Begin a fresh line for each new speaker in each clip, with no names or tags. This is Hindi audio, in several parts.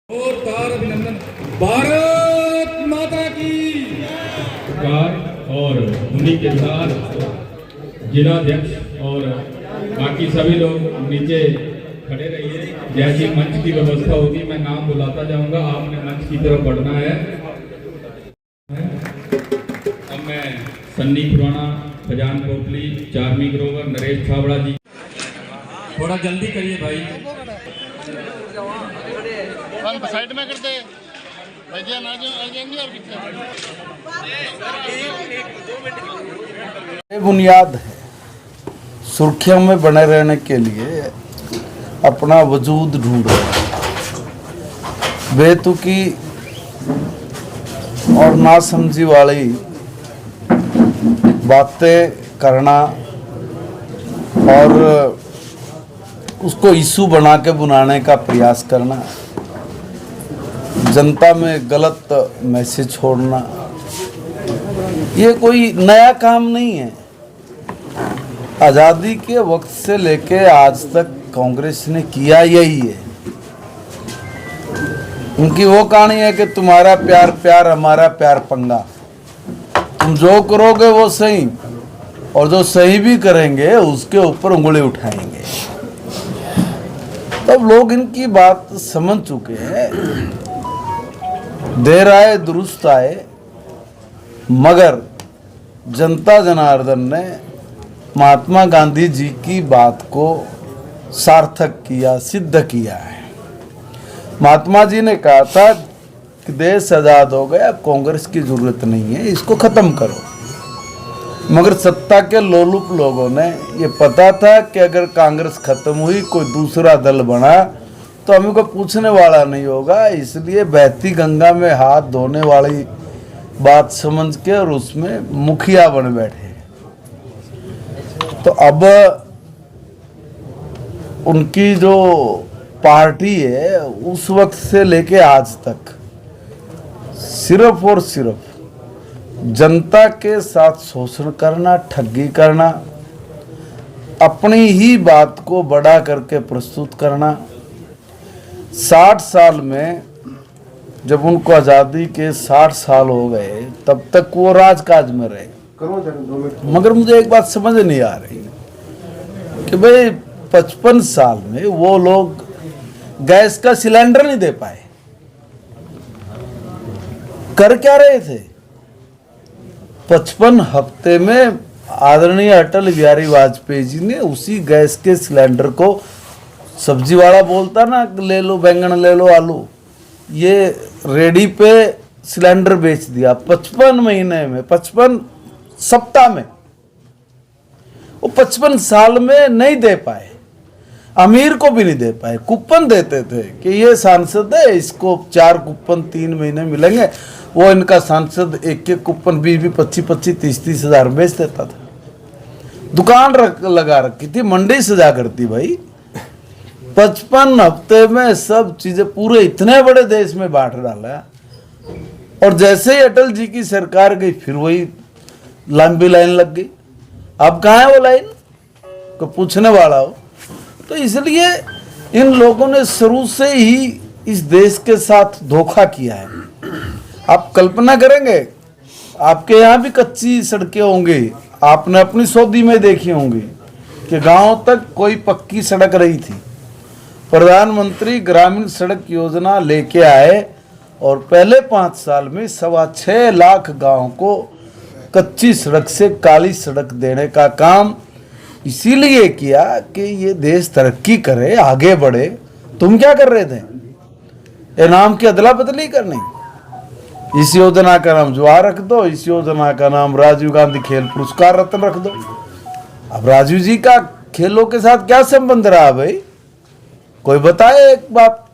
जोरदार अभिनंदन। भारत माता की और उन्हीं के साथ जिलाध्यक्ष और बाकी सभी लोग नीचे खड़े रहिए। जैसी मंच की व्यवस्था होगी मैं नाम बुलाता जाऊंगा, आपने मंच की तरफ बढ़ना है। अब मैं सन्नी खुराना, फजान कोटली, चार्मी ग्रोवर, नरेश छाबड़ा जी, थोड़ा जल्दी करिए भाई।
साइड में करते
बुनियाद है सुर्खियों में बने रहने के लिए अपना वजूद ढूंढ रहे हैं। बेतुकी और नासमझी वाली बातें करना और उसको इशू बना के बुलाने का प्रयास करना, जनता में गलत मैसेज छोड़ना, ये कोई नया काम नहीं है। आज़ादी के वक्त से लेके आज तक कांग्रेस ने किया यही है। उनकी वो कहानी है कि तुम्हारा प्यार प्यार हमारा प्यार पंगा, तुम जो करोगे वो सही और जो सही भी करेंगे उसके ऊपर उंगली उठाएंगे। तब लोग इनकी बात समझ चुके हैं। देर आए दुरुस्त आए, मगर जनता जनार्दन ने महात्मा गांधी जी की बात को सार्थक किया, सिद्ध किया है। महात्मा जी ने कहा था कि देश आज़ाद हो गया, अब कांग्रेस की जरूरत नहीं है, इसको खत्म करो। मगर सत्ता के लोलुप लोगों ने ये पता था कि अगर कांग्रेस खत्म हुई, कोई दूसरा दल बना तो हमें को पूछने वाला नहीं होगा, इसलिए बहती गंगा में हाथ धोने वाली बात समझ के और उसमें मुखिया बन बैठे। तो अब उनकी जो पार्टी है उस वक्त से लेके आज तक सिर्फ और सिर्फ जनता के साथ शोषण करना, ठगी करना, अपनी ही बात को बड़ा करके प्रस्तुत करना। 60 साल में जब उनको आज़ादी के 60 साल हो गए तब तक वो राजकाज में रहे। मगर मुझे एक बात समझ नहीं आ रही कि भाई 55 साल में वो लोग गैस का सिलेंडर नहीं दे पाए, कर क्या रहे थे? 55 हफ्ते में आदरणीय अटल बिहारी वाजपेयी जी ने उसी गैस के सिलेंडर को, सब्जी वाला बोलता ना ले लो बैंगन ले लो आलू, ये रेडी पे सिलेंडर बेच दिया 55 महीने में, 55 सप्ताह में। वो 55 साल में नहीं दे पाए, अमीर को भी नहीं दे पाए। कूपन देते थे कि ये सांसद है, इसको 4 कूपन 3 महीने मिलेंगे। वो इनका सांसद एक एक कूपन 20-20, 25-25, 30-30 हजार बेच देता था। दुकान लगा रखी थी, मंडी सजा करती भाई। 55 हफ्ते में सब चीजें पूरे इतने बड़े देश में बांट डाला। और जैसे ही अटल जी की सरकार गई फिर वही लंबी लाइन लग गई। अब कहाँ है वो लाइन को पूछने वाला हो? तो इसलिए इन लोगों ने शुरू से ही इस देश के साथ धोखा किया है। आप कल्पना करेंगे, आपके यहाँ भी कच्ची सड़कें होंगी, आपने अपनी सौदी में देखी होंगी कि गांव तक कोई पक्की सड़क रही थी। प्रधानमंत्री ग्रामीण सड़क योजना लेके आए और पहले 5 साल में 6.25 लाख गांव को कच्ची सड़क से काली सड़क देने का काम इसीलिए किया कि ये देश तरक्की करे, आगे बढ़े। तुम क्या कर रहे थे? ये नाम की अदला बदली करनी। इस योजना का नाम जवाहर रख दो, इस योजना का नाम राजीव गांधी खेल पुरस्कार रत्न रख दो। अब राजीव जी का खेलों के साथ क्या संबंध रहा भाई? कोई बताए एक बात।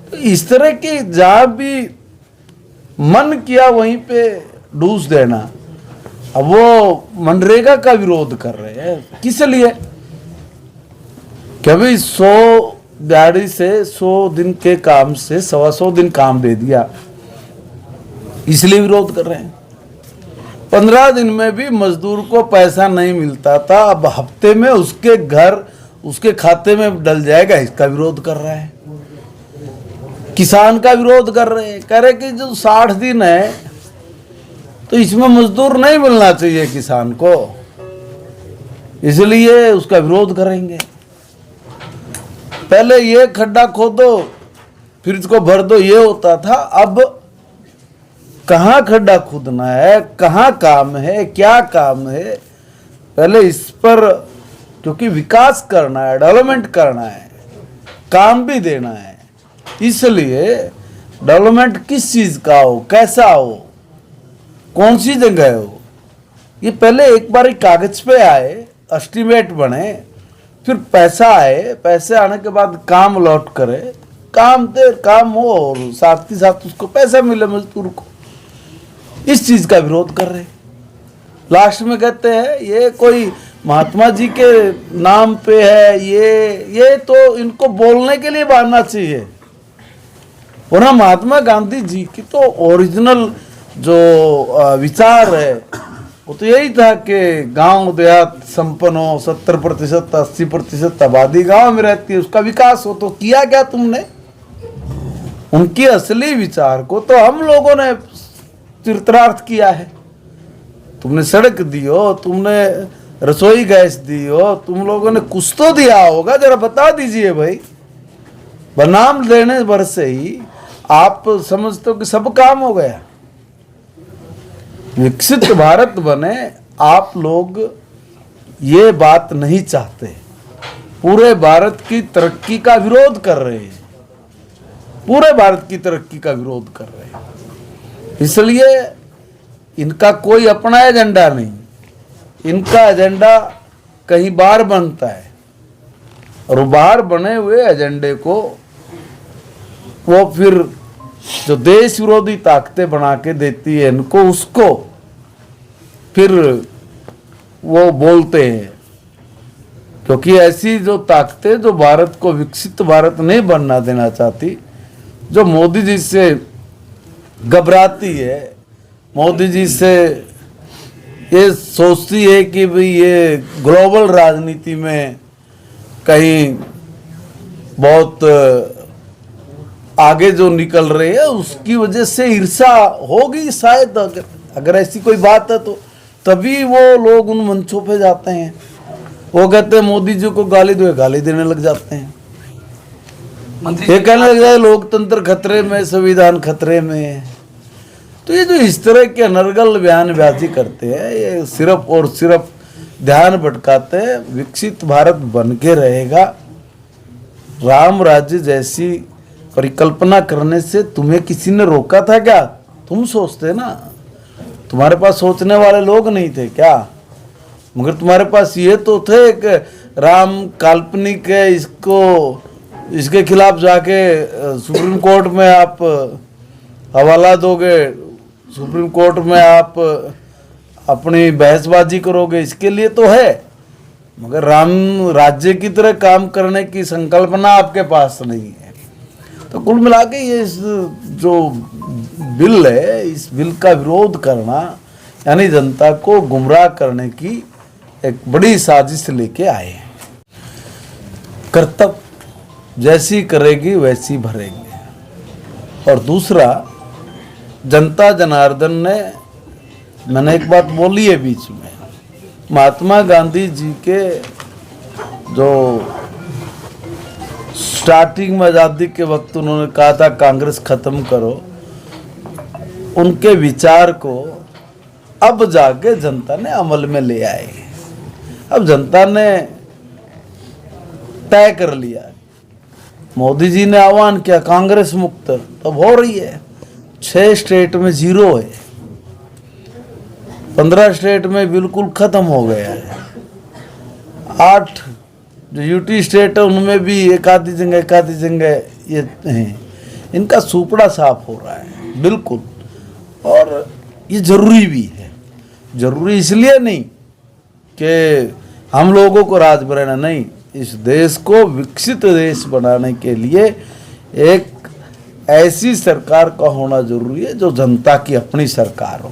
तो इस तरह की जहां भी मन किया वहीं पे डूस देना। अब वो मनरेगा का विरोध कर रहे हैं, किस लिए? क्या भाई 100 दिहाड़ी से 100 दिन के काम से 125 दिन काम दे दिया, इसलिए विरोध कर रहे हैं। 15 दिन में भी मजदूर को पैसा नहीं मिलता था, अब हफ्ते में उसके घर उसके खाते में डल जाएगा, इसका विरोध कर रहा है। किसान का विरोध कर रहे हैं, कह रहे कि जो 60 दिन है तो इसमें मजदूर नहीं मिलना चाहिए किसान को, इसलिए उसका विरोध करेंगे। पहले ये खड्डा खोदो फिर इसको भर दो, ये होता था। अब कहाँ खड्डा खोदना है, कहाँ काम है, क्या काम है, पहले इस पर, क्योंकि विकास करना है, डेवलपमेंट करना है, काम भी देना है, इसलिए डेवलपमेंट किस चीज का हो, कैसा हो, कौन सी जगह हो, ये पहले एक बार कागज पे आए, एस्टीमेट बने, फिर पैसा आए, पैसे आने के बाद काम लौट करे, काम दे, काम हो और साथ के साथ उसको पैसा मिले मजदूर को। इस चीज का विरोध कर रहे। लास्ट में कहते हैं ये कोई महात्मा जी के नाम पे है, ये तो इनको बोलने के लिए बांधना चाहिए, वरना महात्मा गांधी जी की तो ओरिजिनल जो विचार है वो तो यही था कि गांव देहात संपन्न हो, 70% 80% आबादी गांव में रहती है, उसका विकास हो। तो किया क्या तुमने? उनकी असली विचार को तो हम लोगों ने चरितार्थ किया है। तुमने सड़क दी हो, तुमने रसोई गैस दी हो, तुम लोगों ने कुछ तो दिया होगा, जरा बता दीजिए भाई। बनाम लेने भर से ही आप समझते हो कि सब काम हो गया। विकसित भारत बने, आप लोग ये बात नहीं चाहते, पूरे भारत की तरक्की का विरोध कर रहे हैं, पूरे भारत की तरक्की का विरोध कर रहे हैं। इसलिए इनका कोई अपना एजेंडा नहीं, इनका एजेंडा कहीं बाहर बनता है, और बाहर बने हुए एजेंडे को वो फिर जो देश विरोधी ताकतें बना के देती है इनको, उसको फिर वो बोलते हैं। क्योंकि ऐसी जो ताकतें जो भारत को विकसित भारत नहीं बनना देना चाहती, जो मोदी जी से घबराती है, मोदी जी से ये सोचती है कि भाई ये ग्लोबल राजनीति में कहीं बहुत आगे जो निकल रहे हैं, उसकी वजह से ईर्ष्या होगी शायद। अगर ऐसी कोई बात है तो तभी वो लोग उन मंचों पे जाते हैं, वो कहते हैं मोदी जी को गाली दो, गाली देने लग जाते हैं, ये कहने लग जाए लोकतंत्र खतरे में, संविधान खतरे में। तो ये जो इस तरह के अनर्गल बयानबाजी करते हैं, ये सिर्फ और सिर्फ ध्यान भटकाते हैं। विकसित भारत बन के रहेगा, राम राज्य जैसी परिकल्पना करने से तुम्हें किसी ने रोका था क्या? तुम सोचते ना, तुम्हारे पास सोचने वाले लोग नहीं थे क्या? मगर तुम्हारे पास ये तो थे कि राम काल्पनिक है, इसके खिलाफ जाके सुप्रीम कोर्ट में आप हवाला दोगे, सुप्रीम कोर्ट में आप अपनी बहसबाजी करोगे, इसके लिए तो है। मगर राम राज्य की तरह काम करने की संकल्पना आपके पास नहीं है। तो कुल मिला के ये जो बिल है, इस बिल का विरोध करना यानी जनता को गुमराह करने की एक बड़ी साजिश लेके आए हैं। कर्तव्य जैसी करेगी वैसी भरेंगे। और दूसरा, जनता जनार्दन ने, मैंने एक बात बोली है बीच में, महात्मा गांधी जी के जो स्टार्टिंग में आज़ादी के वक्त उन्होंने कहा था कांग्रेस खत्म करो, उनके विचार को अब जाके जनता ने अमल में ले आए। अब जनता ने तय कर लिया, मोदी जी ने आह्वान किया कांग्रेस मुक्त, तब हो रही है। 6 स्टेट में 0 है, 15 स्टेट में बिल्कुल खत्म हो गया है, 8 जो यूटी स्टेट है उनमें भी एक आधी जगह ये हैं। इनका सुपड़ा साफ हो रहा है बिल्कुल, और ये जरूरी भी है। जरूरी इसलिए नहीं कि हम लोगों को राज बनाना, नहीं, इस देश को विकसित देश बनाने के लिए एक ऐसी सरकार का होना जरूरी है जो जनता की अपनी सरकार हो,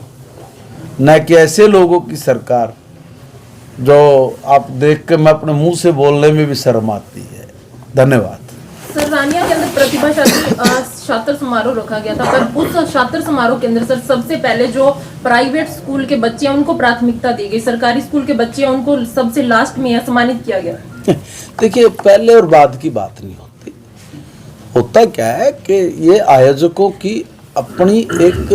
न कि ऐसे लोगों की सरकार जो आप देख के मैं अपने मुंह से बोलने में भी शर्म आती है। धन्यवाद।
सर, रानिया के अंदर प्रतिभाशाली छात्र समारोह रखा गया था, पर उस छात्र समारोह के अंदर सर सबसे पहले जो प्राइवेट स्कूल के बच्चे हैं उनको प्राथमिकता दी गई, सरकारी स्कूल के बच्चे हैं उनको सबसे लास्ट में सम्मानित किया गया।
देखिए, पहले और बाद की बात नहीं होती। होता क्या है कि ये आयोजकों की अपनी एक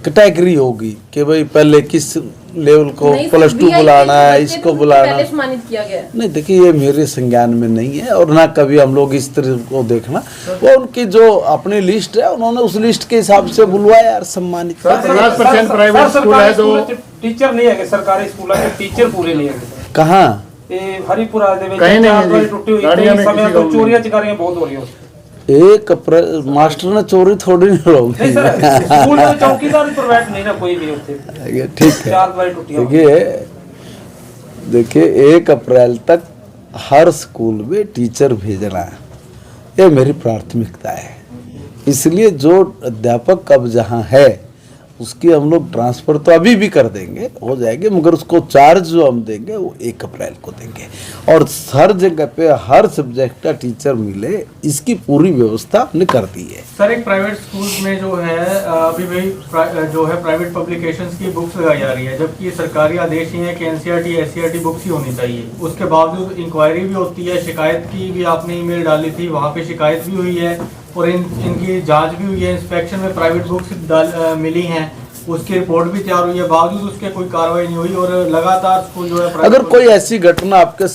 कैटेगरी होगी कि भाई पहले किस लेवल को +2 बुलाना है, इसको बुलाना
पहले सम्मानित किया गया।
नहीं, देखिए ये मेरे संज्ञान में नहीं है और ना कभी हम लोग इस तरह को देखना। वो उनकी जो अपनी लिस्ट है उन्होंने उस लिस्ट के हिसाब से बुलवाया यार, सम्मानित।
50% प्राइवेट स्कूल है तो
टीचर नहीं है, सरकारी स्कूल है टीचर पूरे नहीं है।
कहाँ
हरिपुरा
कहीं नहीं है,
टूटी हुई समय तो चोरियां चकारियां बहुत हो रही है।
1 अप्रैल मास्टर ने चोरी थोड़ी नहीं रोक
नहीं सर, स्कूल में चौकीदार प्राइवेट नहीं ना कोई भी होते।
ठीक है,
4 बार टूटी।
देखिए 1 अप्रैल तक हर स्कूल में टीचर भेजना है, ये मेरी प्राथमिकता है। इसलिए जो अध्यापक अब जहाँ है उसकी हम लोग ट्रांसफ़र तो अभी भी कर देंगे, हो जाएंगे, मगर उसको चार्ज जो हम देंगे वो 1 अप्रैल को देंगे और हर जगह पे हर सब्जेक्ट का टीचर मिले, इसकी पूरी व्यवस्था हमने कर दी है।
सर, एक प्राइवेट स्कूल में जो है अभी भी जो है प्राइवेट पब्लिकेशंस की बुक्स लगाई जा रही है, जबकि सरकारी आदेश ही है कि एनसीईआरटी एससीईआरटी बुक्स ही होनी चाहिए। उसके बावजूद इंक्वायरी भी होती है, शिकायत की भी आपने ईमेल डाली थी, वहाँ पे शिकायत भी हुई है और इनकी जांच भी हुई है। इंस्पेक्शन में प्राइवेट बुक्स मिली हैं, उसकी रिपोर्ट भी तैयार हुई है, बावजूद उसके कोई कार्रवाई नहीं हुई और लगातार स्कूल जो है
अगर कोई ऐसी घटना आपके